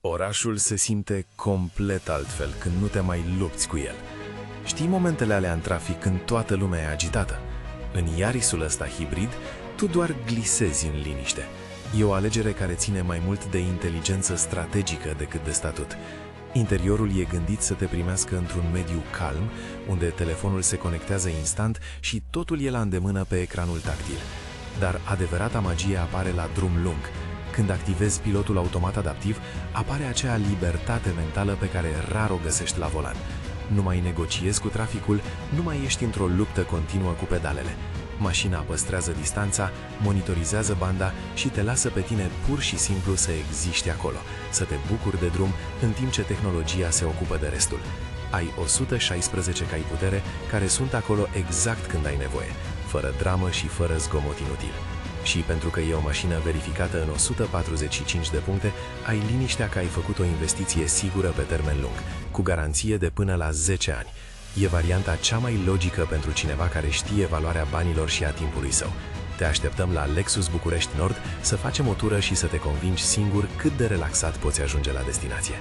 Orașul se simte complet altfel când nu te mai lupți cu el. Știi momentele alea în trafic când toată lumea e agitată? În Yarisul ăsta hibrid, tu doar glisezi în liniște. E o alegere care ține mai mult de inteligență strategică decât de statut. Interiorul e gândit să te primească într-un mediu calm, unde telefonul se conectează instant și totul e la îndemână pe ecranul tactil. Dar adevărata magie apare la drum lung. Când activezi pilotul automat adaptiv, apare acea libertate mentală pe care rar o găsești la volan. Nu mai negociezi cu traficul, nu mai ești într-o luptă continuă cu pedalele. Mașina păstrează distanța, monitorizează banda și te lasă pe tine pur și simplu să existi acolo, să te bucuri de drum în timp ce tehnologia se ocupă de restul. Ai 116 cai putere care sunt acolo exact când ai nevoie, fără dramă și fără zgomot inutil. Și pentru că e o mașină verificată în 145 de puncte, ai liniștea că ai făcut o investiție sigură pe termen lung, cu garanție de până la 10 ani. E varianta cea mai logică pentru cineva care știe valoarea banilor și a timpului său. Te așteptăm la Lexus București Nord să facem o tură și să te convingi singur cât de relaxat poți ajunge la destinație.